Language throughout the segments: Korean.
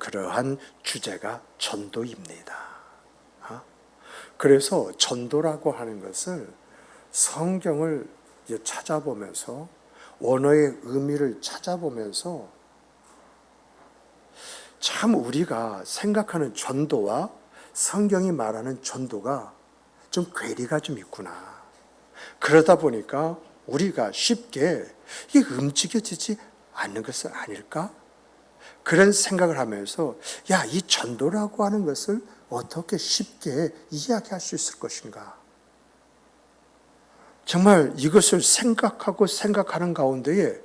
그러한 주제가 전도입니다. 그래서 전도라고 하는 것을 성경을 찾아보면서 원어의 의미를 찾아보면서 참 우리가 생각하는 전도와 성경이 말하는 전도가 좀 괴리가 좀 있구나. 그러다 보니까 우리가 쉽게 이게 움직여지지 않는 것은 아닐까? 그런 생각을 하면서 이 전도라고 하는 것을 어떻게 쉽게 이야기할 수 있을 것인가? 정말 이것을 생각하는 가운데에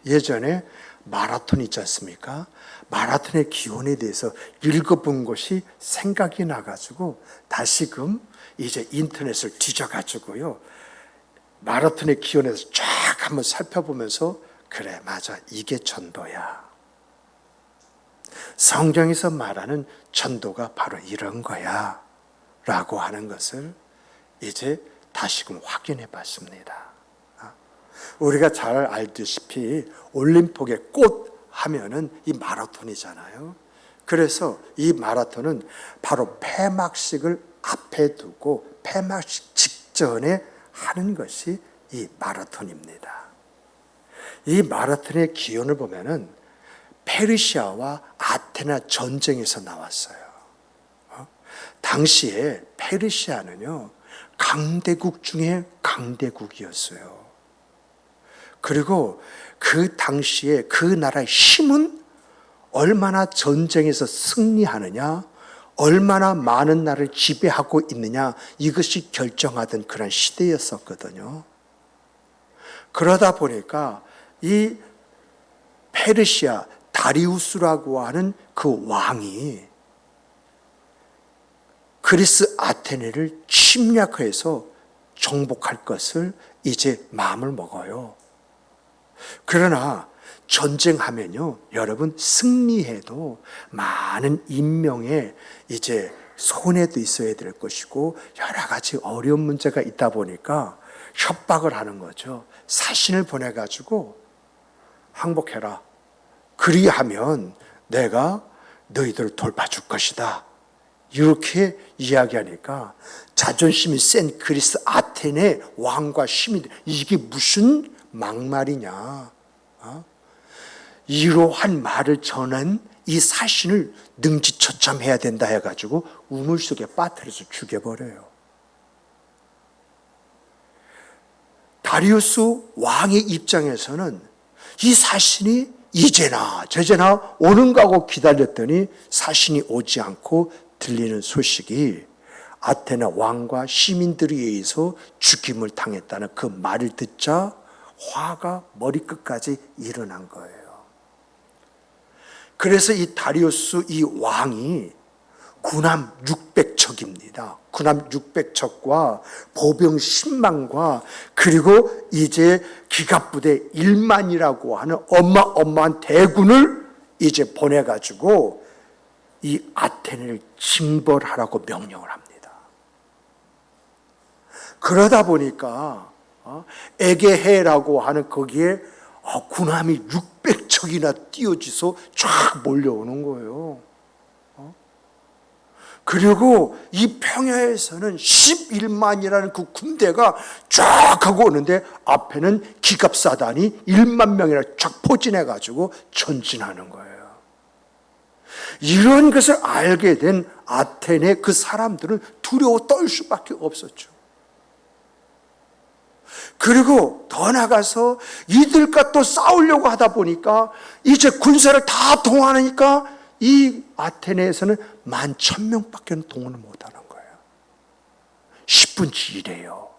예전에 마라톤 있지 않습니까? 마라톤의 기원에 대해서 읽어본 것이 생각이 나가지고 다시금 이제 인터넷을 뒤져가지고요. 마라톤의 기원에서 쫙 한번 살펴보면서 그래, 맞아. 이게 전도야. 성경에서 말하는 전도가 바로 이런 거야. 라고 하는 것을 이제 다시금 확인해 봤습니다. 우리가 잘 알다시피 올림픽의 꽃 하면은 이 마라톤이잖아요. 그래서 이 마라톤은 바로 폐막식을 앞에 두고 폐막식 직전에 하는 것이 이 마라톤입니다. 이 마라톤의 기원을 보면은 페르시아와 아테네 전쟁에서 나왔어요. 당시에 페르시아는요, 강대국 중에 강대국이었어요. 그리고 그 당시에 그 나라의 힘은 얼마나 전쟁에서 승리하느냐, 얼마나 많은 나라를 지배하고 있느냐, 이것이 결정하던 그런 시대였었거든요. 그러다 보니까 이 페르시아 다리우스라고 하는 그 왕이 그리스 아테네를 침략해서 정복할 것을 이제 마음을 먹어요. 그러나 전쟁하면요, 여러분 승리해도 많은 인명의 이제 손해도 있어야 될 것이고 여러 가지 어려운 문제가 있다 보니까 협박을 하는 거죠. 사신을 보내가지고 항복해라. 그리하면 내가 너희들을 돌봐줄 것이다. 이렇게 이야기하니까 자존심이 센 그리스 아테네 왕과 시민들, 이게 무슨 막말이냐. 이러한 말을 전한 이 사신을 능지처참해야 된다 해가지고 우물 속에 빠뜨려서 죽여버려요. 다리우스 왕의 입장에서는 이 사신이 이제나 저제나 오는가 하고 기다렸더니 사신이 오지 않고 들리는 소식이 아테네 왕과 시민들에 의해서 죽임을 당했다는 그 말을 듣자 화가 머리끝까지 일어난 거예요. 그래서 이 다리우스 이 왕이 군함 600척입니다. 군함 600척과 보병 10만과 그리고 이제 기갑부대 1만이라고 하는 어마어마한 대군을 이제 보내가지고 이 아테네를 징벌하라고 명령을 합니다. 그러다 보니까 에게해라고 하는 거기에 군함이 600척이나 띄어져서 쫙 몰려오는 거예요. 그리고 이 평야에서는 11만이라는 그 군대가 쫙 하고 오는데 앞에는 기갑사단이 1만 명이나 쫙 포진해가지고 전진하는 거예요. 이런 것을 알게 된 아테네 그 사람들은 두려워 떨 수밖에 없었죠. 그리고 더 나가서 이들과 또 싸우려고 하다 보니까 이제 군사를 다 동원하니까 이 아테네에서는 11,000명밖에 동원을 못하는 거예요. 10분치 일이에요.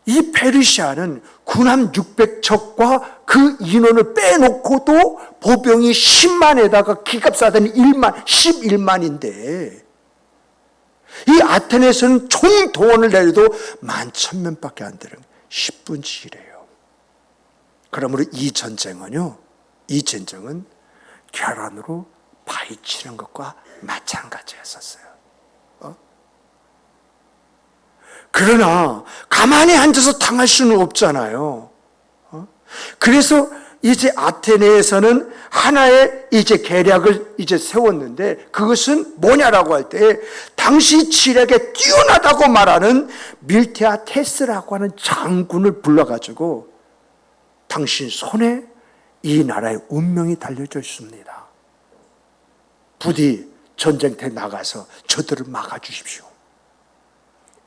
이 페르시아는 군함 600척과 그 인원을 빼놓고도 보병이 10만에다가 기갑사단이 1만, 11만인데 이 아테네에서는 총 동원을 내려도 11,000명밖에 안 되는 10분치 일이에요. 그러므로 이 전쟁은 계란으로 파헤치는 것과 마찬가지였었어요. 그러나 가만히 앉아서 당할 수는 없잖아요. 그래서 이제 아테네에서는 하나의 이제 계략을 이제 세웠는데, 그것은 뭐냐라고 할 때 당시 지략에 뛰어나다고 말하는 밀티아테스라고 하는 장군을 불러가지고 당신 손에 이 나라의 운명이 달려져 있습니다. 부디 전쟁터에 나가서 저들을 막아주십시오.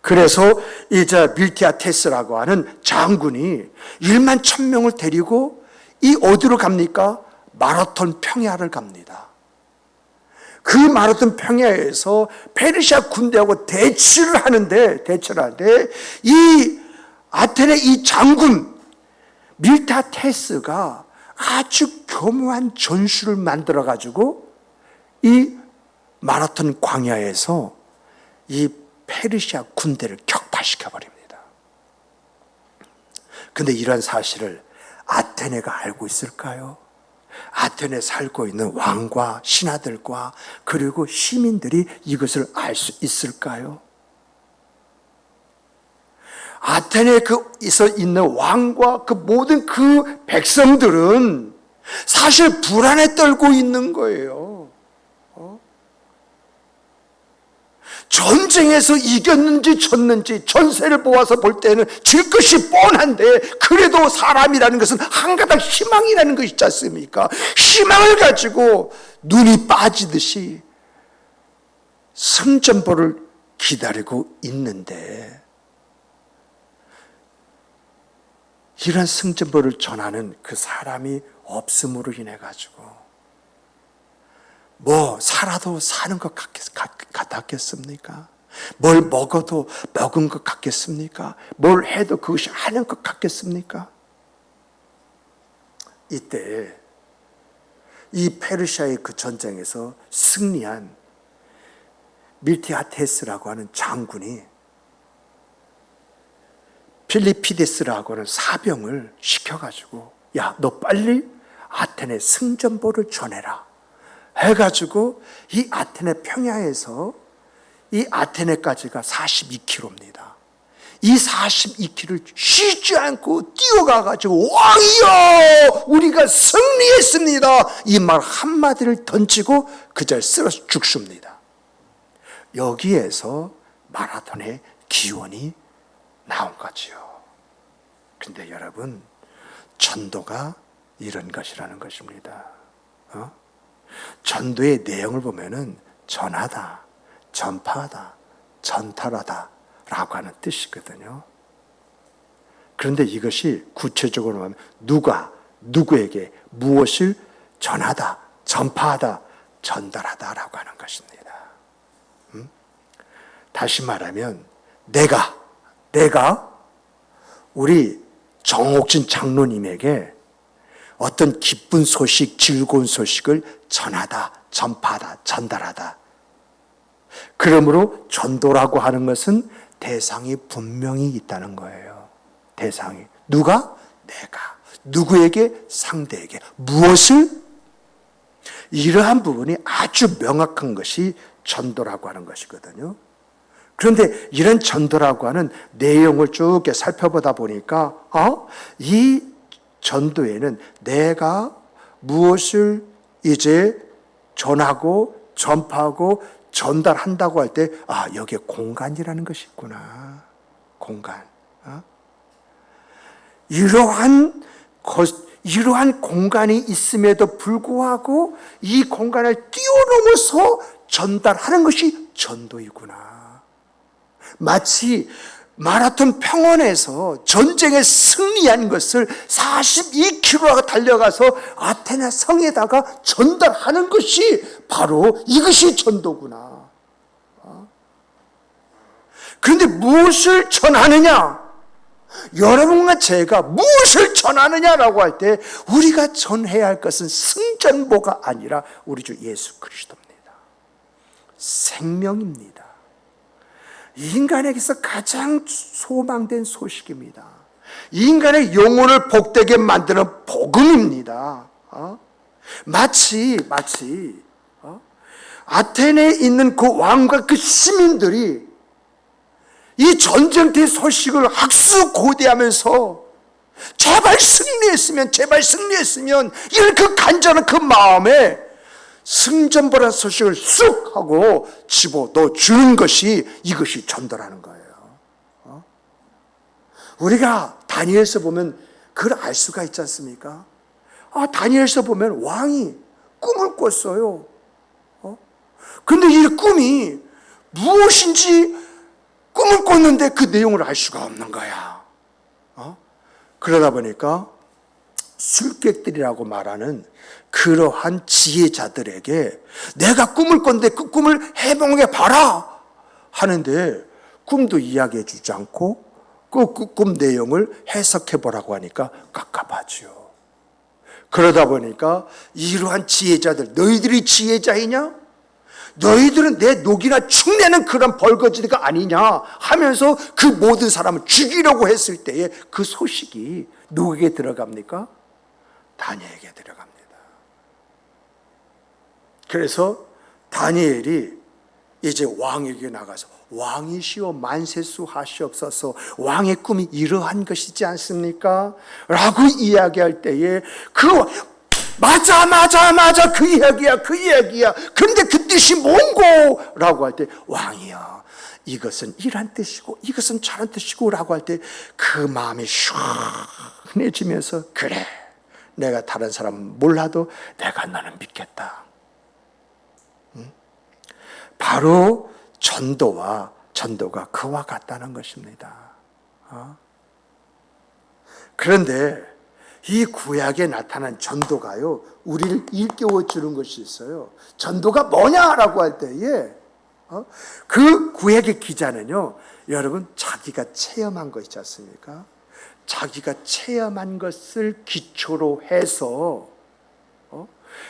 그래서 이제 밀티아테스라고 하는 장군이 1만 1,000명을 데리고 이 어디로 갑니까? 마라톤 평야를 갑니다. 그 마라톤 평야에서 페르시아 군대하고 대치를 하는데 이 아테네 이 장군 밀티아테스가 아주 교묘한 전술을 만들어 가지고 이 마라톤 광야에서 이 페르시아 군대를 격파시켜 버립니다. 그런데 이런 사실을 아테네가 알고 있을까요? 아테네에 살고 있는 왕과 신하들과 그리고 시민들이 이것을 알 수 있을까요? 아테네에서 있는 왕과 그 모든 그 백성들은 사실 불안에 떨고 있는 거예요. 전쟁에서 이겼는지 졌는지 전세를 보아서 볼 때는 질 것이 뻔한데, 그래도 사람이라는 것은 한 가닥 희망이라는 것이 있지 않습니까? 희망을 가지고 눈이 빠지듯이 승전보를 기다리고 있는데, 이런 승전보를 전하는 그 사람이 없음으로 인해 가지고 뭐 살아도 사는 것 같았겠습니까? 뭘 먹어도 먹은 것 같겠습니까? 뭘 해도 그것이 하는 것 같겠습니까? 이때 이 페르시아의 그 전쟁에서 승리한 밀티아테스라고 하는 장군이 필리피데스라고 하는 사병을 시켜가지고, 야, 너 빨리 아테네 승전보를 전해라 해가지고 이 아테네 평야에서 이 아테네까지가 42km입니다. 이 42km를 쉬지 않고 뛰어가가지고 왕이여 우리가 승리했습니다, 이 말 한마디를 던지고 그 자리에 쓰러져 죽습니다. 여기에서 마라톤의 기원이 나온 거지요. 근데 여러분, 전도가 이런 것이라는 것입니다. 전도의 내용을 보면은 전하다, 전파하다, 전달하다 라고 하는 뜻이거든요. 그런데 이것이 구체적으로 하면 누가 누구에게 무엇을 전하다, 전파하다, 전달하다 라고 하는 것입니다. 다시 말하면 내가 우리 정옥진 장로님에게 어떤 기쁜 소식, 즐거운 소식을 전하다, 전파하다, 전달하다. 그러므로 전도라고 하는 것은 대상이 분명히 있다는 거예요. 대상이. 누가? 내가. 누구에게? 상대에게. 무엇을? 이러한 부분이 아주 명확한 것이 전도라고 하는 것이거든요. 그런데 이런 전도라고 하는 내용을 쭉 살펴보다 보니까 이 전도에는 내가 무엇을 이제 전하고 전파하고 전달한다고 할 때 여기에 공간이라는 것이 있구나. 공간. 이러한 공간이 있음에도 불구하고 이 공간을 뛰어넘어서 전달하는 것이 전도이구나. 마치 마라톤 평원에서 전쟁에 승리한 것을 42km가 달려가서 아테네 성에다가 전달하는 것이 바로 이것이 전도구나. 그런데 무엇을 전하느냐? 여러분과 제가 무엇을 전하느냐라고 할 때 우리가 전해야 할 것은 승전보가 아니라 우리 주 예수 그리스도입니다. 생명입니다. 인간에게서 가장 소망된 소식입니다. 인간의 영혼을 복되게 만드는 복음입니다. 마치 아테네에 있는 그 왕과 그 시민들이 이 전쟁터의 소식을 학수고대하면서 제발 승리했으면, 제발 승리했으면, 이런 그 간절한 그 마음에 승전보라는 소식을 쑥 하고 집어넣어 주는 것이, 이것이 전도라는 거예요. 우리가 다니엘서 보면 그걸 알 수가 있지 않습니까? 다니엘서 보면 왕이 꿈을 꿨어요. 근데 이 꿈이 무엇인지 꿈을 꿨는데 그 내용을 알 수가 없는 거야. 그러다 보니까 술객들이라고 말하는 그러한 지혜자들에게 내가 꿈을 꿨는데 그 꿈을 해몽해 봐라 하는데 꿈도 이야기해 주지 않고 그 꿈 내용을 해석해 보라고 하니까 깝깝하지요. 그러다 보니까 이러한 지혜자들, 너희들이 지혜자이냐? 너희들은 내 녹이나 축내는 그런 벌거지가 아니냐 하면서 그 모든 사람을 죽이려고 했을 때에 그 소식이 누구에게 들어갑니까? 다니엘에게 들어갑니다. 그래서 다니엘이 이제 왕에게 나가서 왕이시여 만세수 하시옵소서, 왕의 꿈이 이러한 것이지 않습니까? 라고 이야기할 때에 맞아 그 이야기야 근데 그 뜻이 뭔고? 라고 할 때 왕이여 이것은 이런 뜻이고 이것은 저런 뜻이고 라고 할 때 그 마음이 시원해지면서 그래 내가 다른 사람 몰라도 내가 너는 믿겠다. 바로 전도가 그와 같다는 것입니다. 그런데 이 구약에 나타난 전도가요, 우리를 일깨워 주는 것이 있어요. 전도가 뭐냐라고 할 때에 그 구약의 기자는요, 여러분 자기가 체험한 거 있지 않습니까? 자기가 체험한 것을 기초로 해서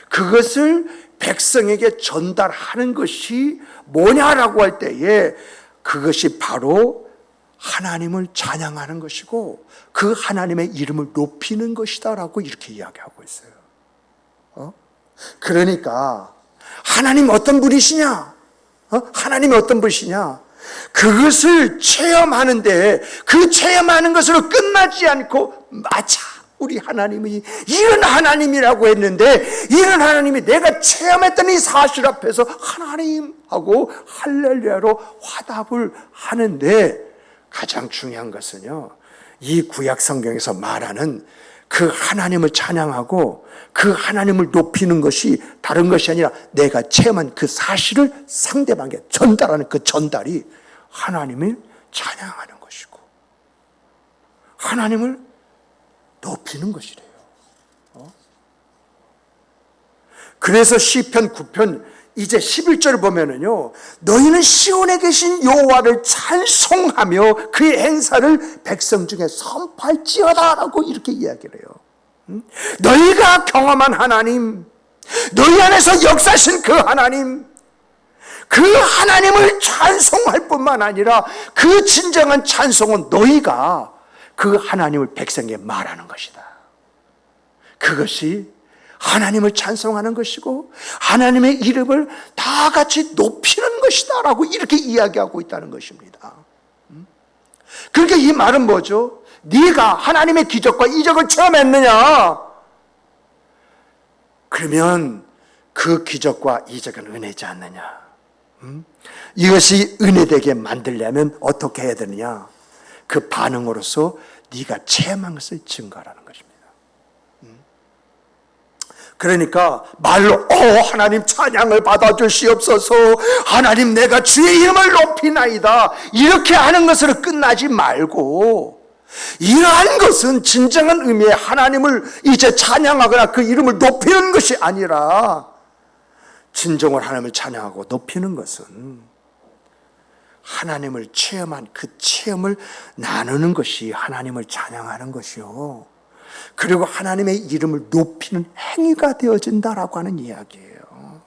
그것을 백성에게 전달하는 것이 뭐냐라고 할 때에 그것이 바로 하나님을 찬양하는 것이고 그 하나님의 이름을 높이는 것이다라고 이렇게 이야기하고 있어요. 그러니까 하나님 어떤 분이시냐? 하나님이 어떤 분이시냐? 그것을 체험하는데 그 체험하는 것으로 끝나지 않고 맞아. 우리 하나님이 이런 하나님이라고 했는데 이런 하나님이 내가 체험했던 이 사실 앞에서 하나님하고 할렐루야로 화답을 하는데 가장 중요한 것은요, 이 구약 성경에서 말하는 그 하나님을 찬양하고 그 하나님을 높이는 것이 다른 것이 아니라 내가 체험한 그 사실을 상대방에게 전달하는 그 전달이 하나님을 찬양하는 것이고 하나님을 높이는 것이래요. 그래서 시편 9편 이제 11절을 보면은요, 너희는 시온에 계신 여호와를 찬송하며 그의 행사를 백성 중에 선포할지어다라고 이렇게 이야기를 해요. 너희가 경험한 하나님, 너희 안에서 역사하신 그 하나님, 그 하나님을 찬송할 뿐만 아니라 그 진정한 찬송은 너희가 그 하나님을 백성에게 말하는 것이다. 그것이 하나님을 찬송하는 것이고 하나님의 이름을 다 같이 높이는 것이다 라고 이렇게 이야기하고 있다는 것입니다. 그러니까 이 말은 뭐죠? 네가 하나님의 기적과 이적을 체험했느냐? 그러면 그 기적과 이적은 은혜지 않느냐? 이것이 은혜되게 만들려면 어떻게 해야 되느냐? 그 반응으로서 네가 체험한 것을 증거하라는 것입니다. 그러니까 말로 하나님 찬양을 받아주시옵소서, 하나님 내가 주의 이름을 높이나이다 이렇게 하는 것으로 끝나지 말고 이러한 것은 진정한 의미의 하나님을 이제 찬양하거나 그 이름을 높이는 것이 아니라 진정으로 하나님을 찬양하고 높이는 것은 하나님을 체험한 그 체험을 나누는 것이 하나님을 찬양하는 것이요, 그리고 하나님의 이름을 높이는 행위가 되어진다라고 하는 이야기예요.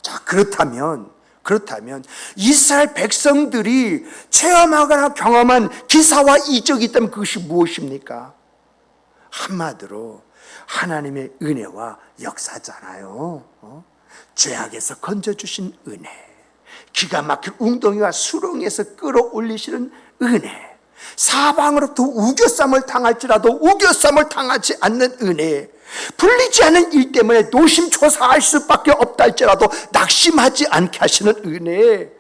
자, 그렇다면 이스라엘 백성들이 체험하거나 경험한 기사와 이적이 있다면 그것이 무엇입니까? 한마디로 하나님의 은혜와 역사잖아요. 죄악에서 건져주신 은혜, 기가 막힌 웅덩이와 수렁에서 끌어올리시는 은혜, 사방으로부터 우겨쌈을 당할지라도 우겨쌈을 당하지 않는 은혜, 풀리지 않은 일 때문에 노심초사할 수밖에 없다 할지라도 낙심하지 않게 하시는 은혜,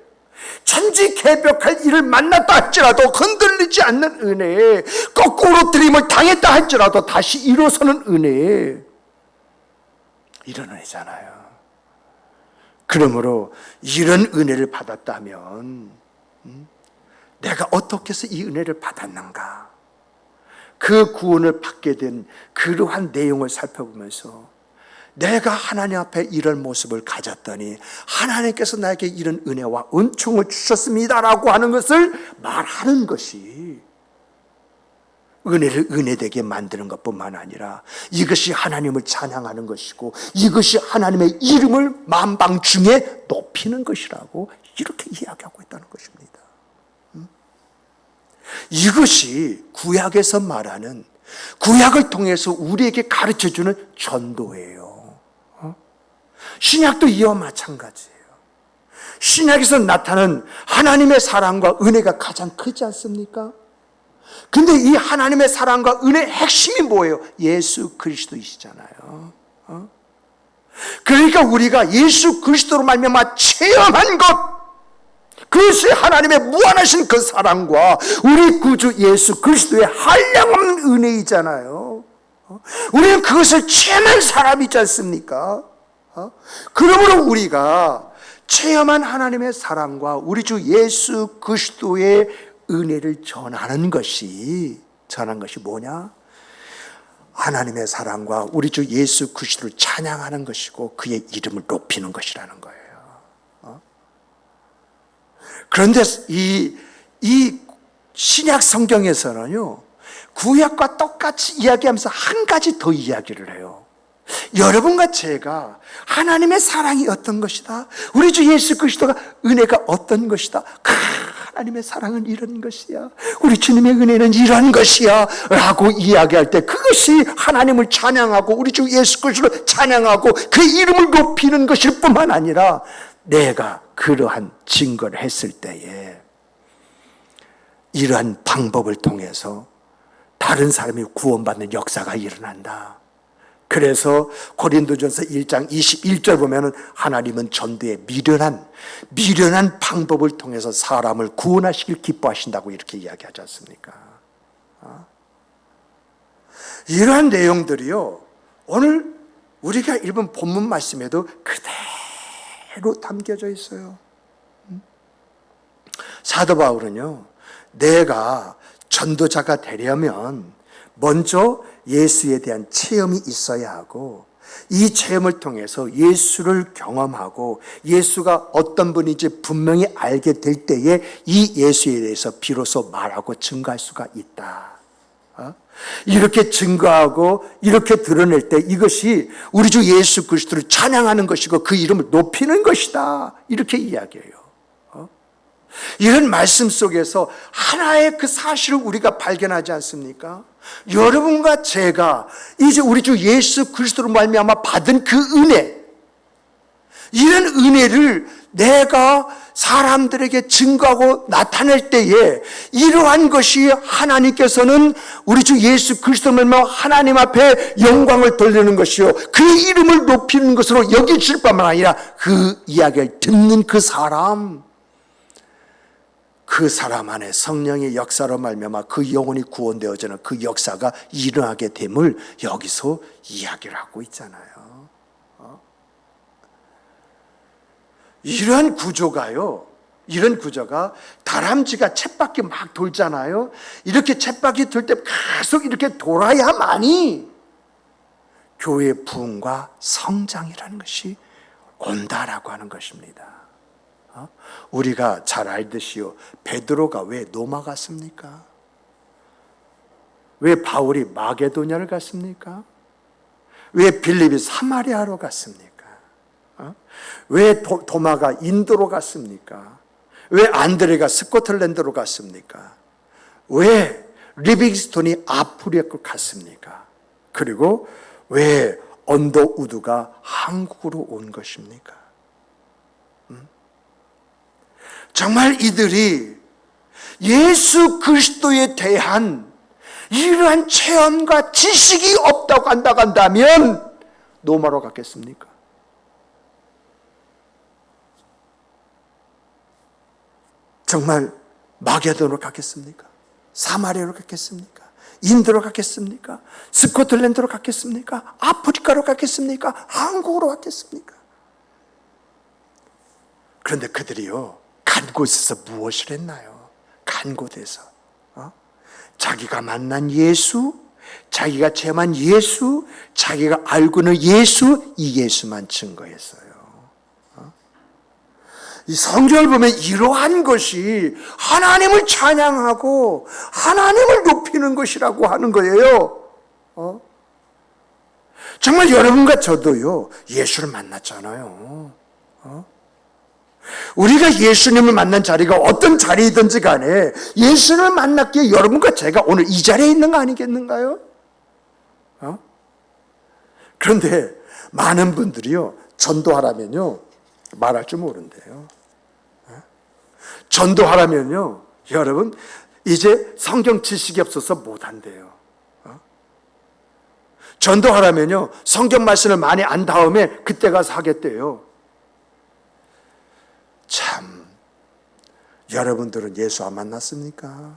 천지개벽할 일을 만났다 할지라도 흔들리지 않는 은혜, 거꾸로 들임을 당했다 할지라도 다시 일어서는 은혜, 이런 은혜잖아요. 그러므로 이런 은혜를 받았다면 내가 어떻게 해서 이 은혜를 받았는가, 그 구원을 받게 된 그러한 내용을 살펴보면서 내가 하나님 앞에 이런 모습을 가졌더니 하나님께서 나에게 이런 은혜와 은총을 주셨습니다라고 하는 것을 말하는 것이 은혜를 은혜되게 만드는 것뿐만 아니라 이것이 하나님을 찬양하는 것이고 이것이 하나님의 이름을 만방중에 높이는 것이라고 이렇게 이야기하고 있다는 것입니다. 이것이 구약에서 말하는, 구약을 통해서 우리에게 가르쳐주는 전도예요. 신약도 이와 마찬가지예요. 신약에서 나타나는 하나님의 사랑과 은혜가 가장 크지 않습니까? 근데 이 하나님의 사랑과 은혜의 핵심이 뭐예요? 예수 그리스도이시잖아요. 그러니까 우리가 예수 그리스도로 말미암아 체험한 것, 그것이 하나님의 무한하신 그 사랑과 우리 구주 예수 그리스도의 한량없는 은혜이잖아요. 우리는 그것을 체험한 사람이지 않습니까? 그러므로 우리가 체험한 하나님의 사랑과 우리 주 예수 그리스도의 은혜를 전하는 것이 뭐냐? 하나님의 사랑과 우리 주 예수 그리스도를 찬양하는 것이고 그의 이름을 높이는 것이라는 거예요. 그런데 이 신약 성경에서는요, 구약과 똑같이 이야기하면서 한 가지 더 이야기를 해요. 여러분과 제가 하나님의 사랑이 어떤 것이다, 우리 주 예수 그리스도가 은혜가 어떤 것이다, 하나님의 사랑은 이런 것이야, 우리 주님의 은혜는 이런 것이야 라고 이야기할 때 그것이 하나님을 찬양하고 우리 주 예수 그리스도를 찬양하고 그 이름을 높이는 것일 뿐만 아니라 내가 그러한 증거를 했을 때에 이러한 방법을 통해서 다른 사람이 구원받는 역사가 일어난다. 그래서 고린도전서 1장 21절 보면은 하나님은 전도에 미련한 방법을 통해서 사람을 구원하시길 기뻐하신다고 이렇게 이야기하지 않습니까? 이러한 내용들이요, 오늘 우리가 읽은 본문 말씀에도 그대로 담겨져 있어요. 사도 바울은요, 내가 전도자가 되려면 먼저 예수에 대한 체험이 있어야 하고 이 체험을 통해서 예수를 경험하고 예수가 어떤 분인지 분명히 알게 될 때에 이 예수에 대해서 비로소 말하고 증거할 수가 있다. 이렇게 증거하고 이렇게 드러낼 때 이것이 우리 주 예수 그리스도를 찬양하는 것이고 그 이름을 높이는 것이다. 이렇게 이야기해요. 이런 말씀 속에서 하나의 그 사실을 우리가 발견하지 않습니까? 여러분과 제가 이제 우리 주 예수 그리스도로 말미암아 받은 그 은혜, 이런 은혜를 내가 사람들에게 증거하고 나타낼 때에 이러한 것이 하나님께서는 우리 주 예수 그리스도로 말미암아 하나님 앞에 영광을 돌리는 것이요, 그 이름을 높이는 것으로 여기실 뿐만 아니라 그 이야기를 듣는 그 사람 안에 성령의 역사로 말미암아 그 영혼이 구원되어지는 그 역사가 일어나게 됨을 여기서 이야기를 하고 있잖아요. 이런 구조가 다람쥐가 쳇바퀴 막 돌잖아요. 이렇게 쳇바퀴 돌 때 계속 이렇게 돌아야만이 교회의 부흥과 성장이라는 것이 온다라고 하는 것입니다. 우리가 잘 알듯이요, 베드로가 왜 로마 갔습니까? 왜 바울이 마게도냐를 갔습니까? 왜 빌립이 사마리아로 갔습니까? 왜 도마가 인도로 갔습니까? 왜 안드레가 스코틀랜드로 갔습니까? 왜 리빙스톤이 아프리카로 갔습니까? 그리고 왜 언더우드가 한국으로 온 것입니까? 정말 이들이 예수 그리스도에 대한 이러한 체험과 지식이 없다고 한다면 노마로 갔겠습니까? 정말 마게도로 갔겠습니까? 사마리아로 갔겠습니까? 인도로 갔겠습니까? 스코틀랜드로 갔겠습니까? 아프리카로 갔겠습니까? 한국으로 갔겠습니까? 그런데 그들이요, 간 곳에서 무엇을 했나요? 간 곳에서 자기가 만난 예수, 자기가 체험한 예수, 자기가 알고는 예수, 이 예수만 증거했어요. 이 성경을 보면 이러한 것이 하나님을 찬양하고 하나님을 높이는 것이라고 하는 거예요. 정말 여러분과 저도요, 예수를 만났잖아요. 우리가 예수님을 만난 자리가 어떤 자리이든지 간에 예수를 만났기에 여러분과 제가 오늘 이 자리에 있는 거 아니겠는가요? 그런데 많은 분들이요, 전도하라면요 말할 줄 모른대요. 전도하라면요, 여러분 이제 성경 지식이 없어서 못한대요. 전도하라면요, 성경 말씀을 많이 안 다음에 그때 가서 하겠대요. 참, 여러분들은 예수 안 만났습니까?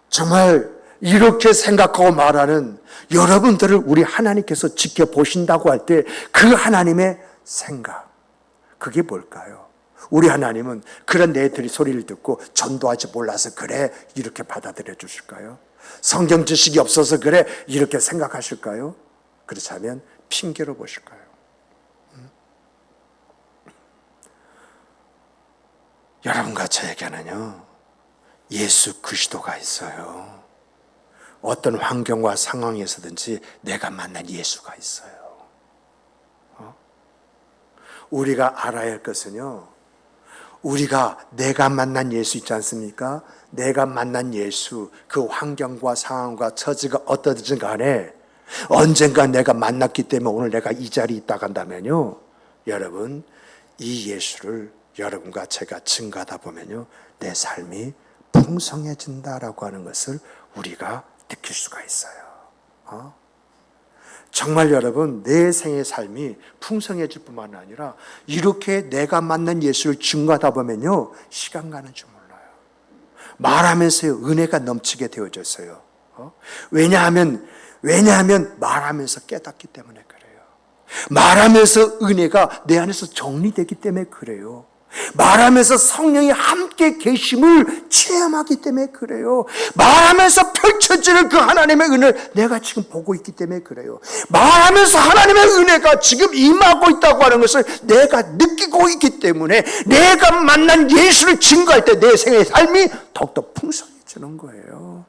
정말 이렇게 생각하고 말하는 여러분들을 우리 하나님께서 지켜보신다고 할 때 그 하나님의 생각, 그게 뭘까요? 우리 하나님은 그런 내들이 소리를 듣고 전도하지 몰라서 그래 이렇게 받아들여 주실까요? 성경 지식이 없어서 그래 이렇게 생각하실까요? 그렇다면 핑계로 보실까요? 여러분과 저에게는요, 예수 그리스도가 있어요. 어떤 환경과 상황에서든지 내가 만난 예수가 있어요. 우리가 알아야 할 것은요, 내가 만난 예수 있지 않습니까? 내가 만난 예수, 그 환경과 상황과 처지가 어떠든지 간에 언젠가 내가 만났기 때문에 오늘 내가 이 자리에 있다 간다면요, 여러분, 이 예수를 여러분과 제가 증거하다 보면요, 내 삶이 풍성해진다라고 하는 것을 우리가 느낄 수가 있어요. 정말 여러분, 내 생의 삶이 풍성해질 뿐만 아니라 이렇게 내가 만난 예수를 증거하다 보면요, 시간 가는 줄 몰라요. 말하면서요, 은혜가 넘치게 되어졌어요. 왜냐하면 말하면서 깨닫기 때문에 그래요. 말하면서 은혜가 내 안에서 정리되기 때문에 그래요. 말하면서 성령이 함께 계심을 체험하기 때문에 그래요. 말하면서 펼쳐지는 그 하나님의 은혜를 내가 지금 보고 있기 때문에 그래요. 말하면서 하나님의 은혜가 지금 임하고 있다고 하는 것을 내가 느끼고 있기 때문에 내가 만난 예수를 증거할 때 내 생의 삶이 더욱더 풍성해지는 거예요.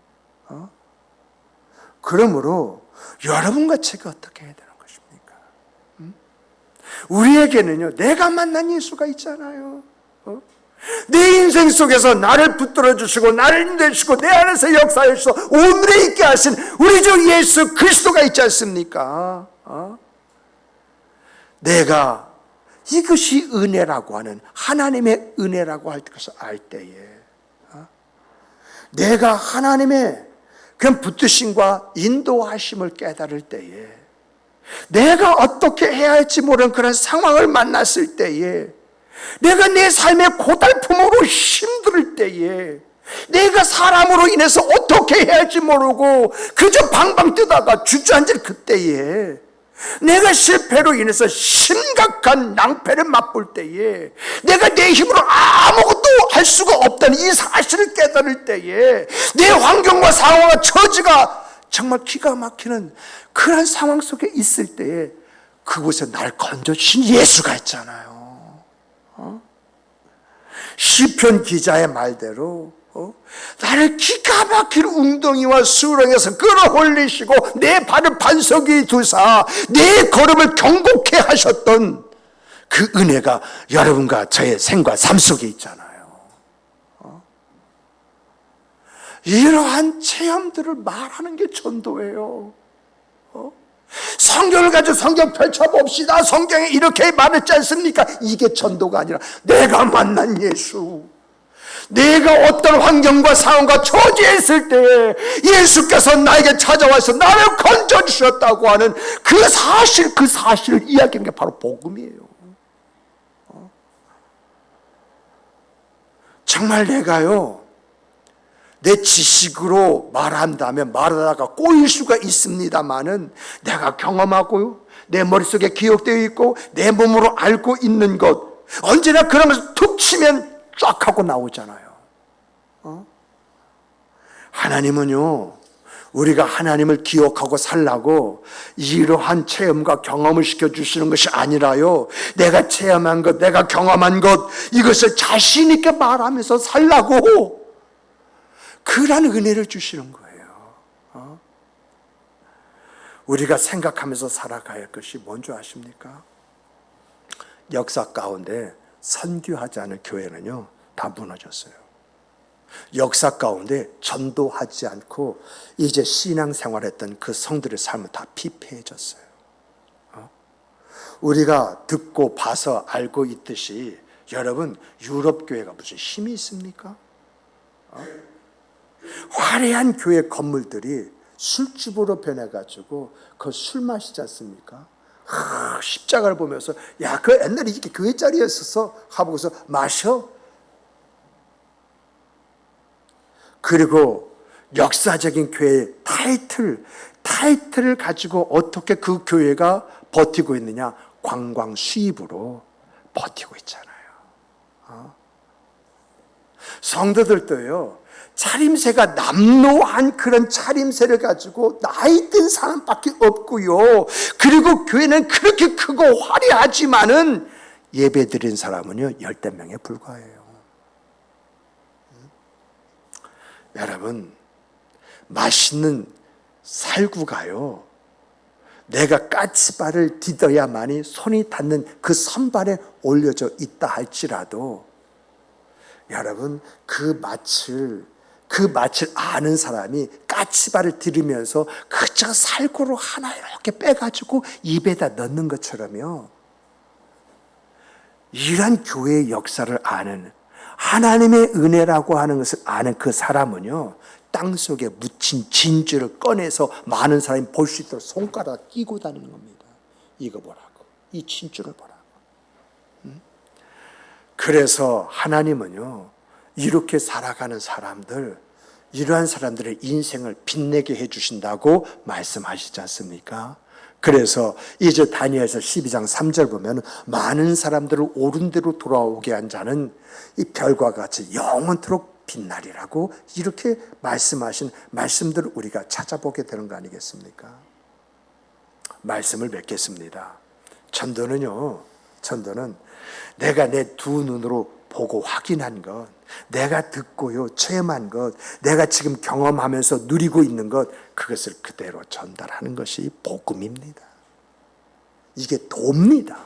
그러므로 여러분과 제가 어떻게 해야 되는 것입니까? 우리에게는요, 내가 만난 예수가 있잖아요. 내 인생 속에서 나를 붙들어 주시고 나를 인도해주시고 내 안에서 역사해 주시고 오늘에 있게 하신 우리 주 예수 그리스도가 있지 않습니까? 내가 이것이 은혜라고 하는 하나님의 은혜라고 할 것을 알 때에 내가 하나님의 그런 붙드심과 인도하심을 깨달을 때에 내가 어떻게 해야 할지 모르는 그런 상황을 만났을 때에 내가 내 삶의 고달픔으로 힘들 때에 내가 사람으로 인해서 어떻게 해야 할지 모르고 그저 방방 뜨다가 주저앉을 그때에 내가 실패로 인해서 심각한 낭패를 맛볼 때에 내가 내 힘으로 아무것도 할 수가 없다는 이 사실을 깨달을 때에 내 환경과 상황과 처지가 정말 기가 막히는 그런 상황 속에 있을 때에 그곳에 날 건져주신 예수가 있잖아요. 시편 기자의 말대로 나를 기가 막힌 웅덩이와 수렁에서 끌어올리시고 내 발을 반석 위에 두사 내 걸음을 경고케 하셨던 그 은혜가 여러분과 저의 생과 삶 속에 있잖아요. 이러한 체험들을 말하는 게 전도예요. 성경을 가지고 성경 펼쳐봅시다. 성경에 이렇게 말했지 않습니까? 이게 전도가 아니라 내가 만난 예수, 내가 어떤 환경과 상황과 처지에 있을 때 예수께서 나에게 찾아와서 나를 건져주셨다고 하는 그 사실을 이야기하는 게 바로 복음이에요. 정말 내가요, 내 지식으로 말한다면 말하다가 꼬일 수가 있습니다만은 내가 경험하고요, 내 머릿속에 기억되어 있고 내 몸으로 알고 있는 것, 언제나 그런 것을 툭 치면 쫙 하고 나오잖아요. 하나님은요, 우리가 하나님을 기억하고 살라고 이러한 체험과 경험을 시켜주시는 것이 아니라요, 내가 체험한 것, 내가 경험한 것, 이것을 자신 있게 말하면서 살라고 그런 은혜를 주시는 거예요. 우리가 생각하면서 살아가야 할 것이 뭔지 아십니까? 역사 가운데 선교하지 않은 교회는요, 다 무너졌어요. 역사 가운데 전도하지 않고 이제 신앙생활했던 그 성들의 삶은 다 피폐해졌어요. 우리가 듣고 봐서 알고 있듯이 여러분, 유럽 교회가 무슨 힘이 있습니까? 화려한 교회 건물들이 술집으로 변해가지고 그 술 마시지 않습니까? 십자가를 보면서 야, 그 옛날에 이렇게 교회 자리였었어 하고서 마셔. 그리고 역사적인 교회의 타이틀을 가지고 어떻게 그 교회가 버티고 있느냐? 관광 수입으로 버티고 있잖아요. 성도들도요, 차림새가 남노한 그런 차림새를 가지고 나이 든 사람밖에 없고요, 그리고 교회는 그렇게 크고 화려하지만은 예배 드린 사람은요 10명에 불과해요. 여러분, 맛있는 살구가요, 내가 까치발을 디뎌야만이 손이 닿는 그 선발에 올려져 있다 할지라도 여러분, 그 맛을 아는 사람이 까치발을 들으면서 그저 살구로 하나 이렇게 빼가지고 입에다 넣는 것처럼요, 이러한 교회의 역사를 아는, 하나님의 은혜라고 하는 것을 아는 그 사람은요, 땅속에 묻힌 진주를 꺼내서 많은 사람이 볼 수 있도록 손가락 끼고 다니는 겁니다. 이거 보라고, 이 진주를 보라고. 그래서 하나님은요, 이렇게 살아가는 사람들, 이러한 사람들의 인생을 빛내게 해주신다고 말씀하시지 않습니까? 그래서 이제 다니엘서 12장 3절 보면 많은 사람들을 옳은 대로 돌아오게 한 자는 이 별과 같이 영원토록 빛나리라고 이렇게 말씀하신 말씀들을 우리가 찾아보게 되는 거 아니겠습니까? 말씀을 맺겠습니다. 전도는 내가 내 두 눈으로 보고 확인한 것, 내가 듣고요 체험한 것, 내가 지금 경험하면서 누리고 있는 것, 그것을 그대로 전달하는 것이 복음입니다. 이게 도입니다.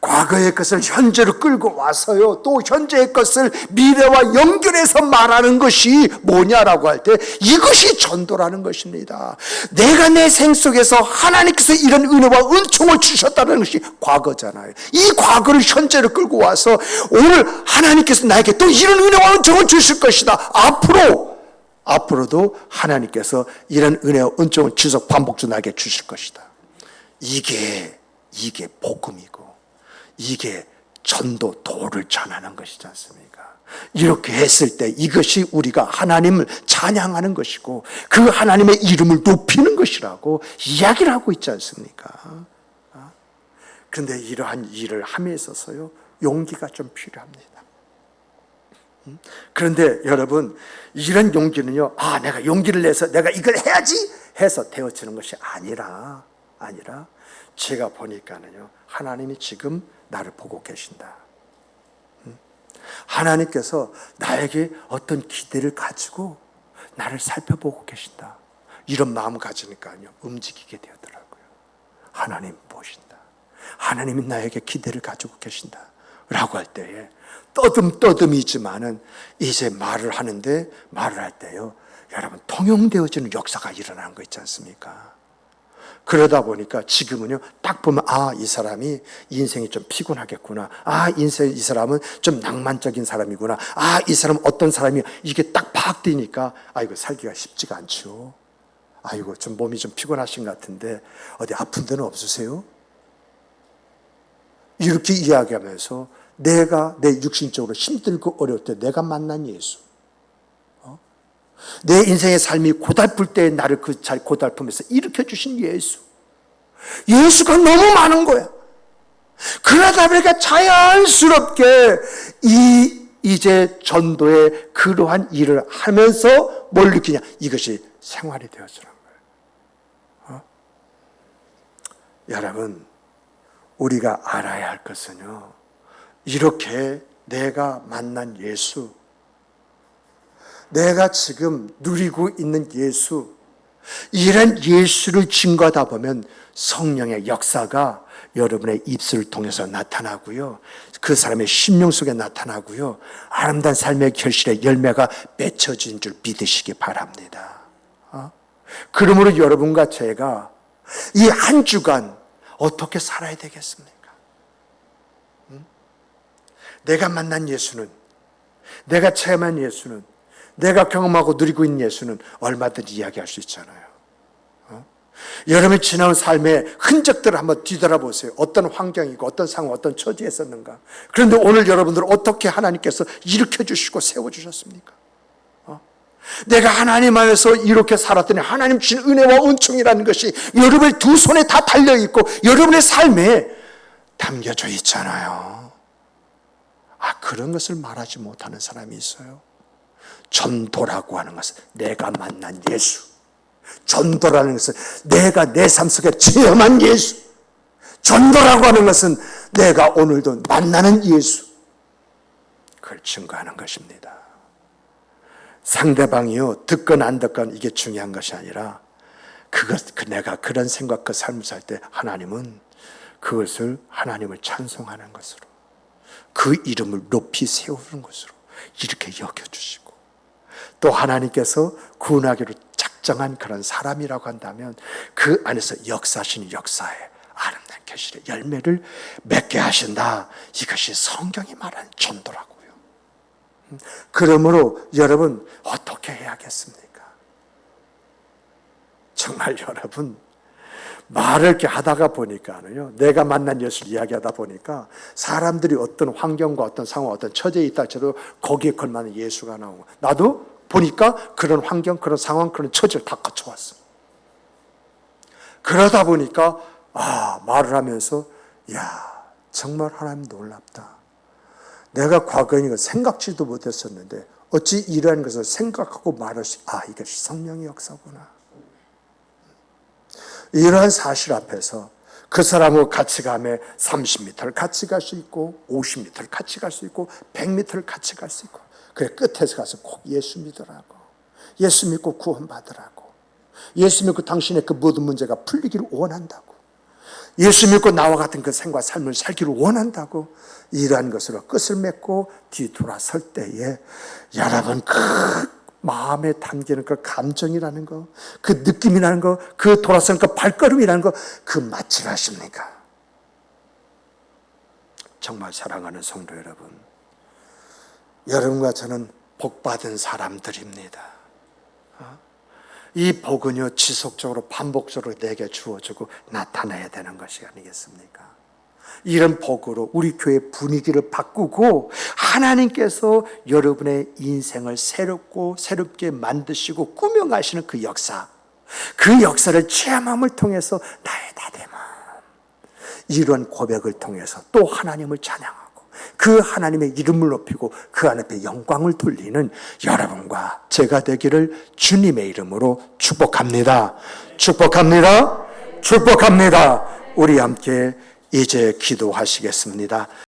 과거의 것을 현재로 끌고 와서요, 또 현재의 것을 미래와 연결해서 말하는 것이 뭐냐라고 할 때 이것이 전도라는 것입니다. 내가 내 생 속에서 하나님께서 이런 은혜와 은총을 주셨다는 것이 과거잖아요. 이 과거를 현재로 끌고 와서 오늘 하나님께서 나에게 또 이런 은혜와 은총을 주실 것이다. 앞으로도 하나님께서 이런 은혜와 은총을 지속 반복적으로 나에게 주실 것이다. 이게 복음이고 이게 전도 도를 전하는 것이지 않습니까? 이렇게 했을 때 이것이 우리가 하나님을 찬양하는 것이고 그 하나님의 이름을 높이는 것이라고 이야기를 하고 있지 않습니까? 그런데 이러한 일을 함에 있어서요, 용기가 좀 필요합니다. 그런데 여러분, 이런 용기는요, 내가 용기를 내서 내가 이걸 해야지 해서 되어지는 것이 아니라 제가 보니까는요, 하나님이 지금 나를 보고 계신다. 하나님께서 나에게 어떤 기대를 가지고 나를 살펴보고 계신다. 이런 마음 가지니까요, 움직이게 되더라고요. 하나님 보신다. 하나님이 나에게 기대를 가지고 계신다. 라고 할 때에 떠듬이지만은 이제 말을 할 때요, 여러분 통용되어지는 역사가 일어나는 거 있지 않습니까? 그러다 보니까 지금은요, 딱 보면, 이 사람이 인생이 좀 피곤하겠구나. 이 사람은 좀 낭만적인 사람이구나. 이 사람은 어떤 사람이, 이게 딱 파악되니까, 이거 살기가 쉽지가 않죠. 아이고, 좀 몸이 좀 피곤하신 것 같은데, 어디 아픈 데는 없으세요? 이렇게 이야기하면서 내가 내 육신적으로 힘들고 어려울 때 내가 만난 예수, 내 인생의 삶이 고달플 때 나를 그 고달픔에서 일으켜 주신 예수가 너무 많은 거야. 그러다 보니까 자연스럽게 이제 전도의 그러한 일을 하면서 뭘 느끼냐, 이것이 생활이 되어지는 거예요. 여러분, 우리가 알아야 할 것은요, 이렇게 내가 만난 예수, 내가 지금 누리고 있는 예수, 이런 예수를 증거하다 보면 성령의 역사가 여러분의 입술을 통해서 나타나고요, 그 사람의 심령 속에 나타나고요, 아름다운 삶의 결실의 열매가 맺혀진 줄 믿으시기 바랍니다. 그러므로 여러분과 제가 이 한 주간 어떻게 살아야 되겠습니까? 내가 만난 예수는, 내가 체험한 예수는, 내가 경험하고 누리고 있는 예수는 얼마든지 이야기할 수 있잖아요. 여러분이 지나온 삶의 흔적들을 한번 뒤돌아보세요. 어떤 환경이고 어떤 상황, 어떤 처지에 있었는가. 그런데 오늘 여러분들 어떻게 하나님께서 일으켜 주시고 세워주셨습니까? 내가 하나님 안에서 이렇게 살았더니 하나님 주신 은혜와 은총이라는 것이 여러분의 두 손에 다 달려있고 여러분의 삶에 담겨져 있잖아요. 그런 것을 말하지 못하는 사람이 있어요. 전도라고 하는 것은 내가 만난 예수, 전도라는 것은 내가 내 삶 속에 체험한 예수, 전도라고 하는 것은 내가 오늘도 만나는 예수, 그걸 증거하는 것입니다. 상대방이요, 듣건 안 듣건 이게 중요한 것이 아니라 내가 그런 생각, 그 삶을 살 때 하나님은 그것을 하나님을 찬송하는 것으로, 그 이름을 높이 세우는 것으로 이렇게 여겨주시고, 또 하나님께서 구원하기로 작정한 그런 사람이라고 한다면 그 안에서 역사하시는 역사에 아름다운 결실의 열매를 맺게 하신다. 이것이 성경이 말하는 전도라고요. 그러므로 여러분 어떻게 해야겠습니까? 정말 여러분, 말을 이렇게 하다가 보니까요, 내가 만난 예수를 이야기하다 보니까 사람들이 어떤 환경과 어떤 상황, 어떤 처지에 있다 할지라도 거기에 걸맞는 예수가 나오고, 나도 보니까 그런 환경, 그런 상황, 그런 처지를 다 거쳐왔어. 그러다 보니까 말을 하면서 정말 하나님 놀랍다. 내가 과거에 이거 생각지도 못했었는데 어찌 이러한 것을 생각하고 말할 수, 이것이 성령의 역사구나. 이러한 사실 앞에서 그 사람하고 같이 가면 30m를 같이 갈 수 있고 50m를 같이 갈 수 있고 100m를 같이 갈 수 있고, 그래 끝에서 가서 꼭 예수 믿으라고, 예수 믿고 구원받으라고, 예수 믿고 당신의 그 모든 문제가 풀리기를 원한다고, 예수 믿고 나와 같은 그 생과 삶을 살기를 원한다고, 이러한 것으로 끝을 맺고 뒤돌아설 때에 여러분 그 마음에 담기는 그 감정이라는 거, 그 느낌이라는 거, 그 돌아서는 그 발걸음이라는 거, 그 맞지 않습니까? 정말 사랑하는 성도 여러분, 여러분과 저는 복받은 사람들입니다. 이 복은요, 지속적으로 반복적으로 내게 주어지고 나타나야 되는 것이 아니겠습니까? 이런 복으로 우리 교회 분위기를 바꾸고 하나님께서 여러분의 인생을 새롭게 만드시고 꾸며가시는 그 역사, 그 역사를 체험함을 통해서 나의 나됨아, 이런 고백을 통해서 또 하나님을 찬양하고 그 하나님의 이름을 높이고 그 하나님의 영광을 돌리는 여러분과 제가 되기를 주님의 이름으로 축복합니다. 축복합니다. 축복합니다. 우리 함께 이제 기도하시겠습니다.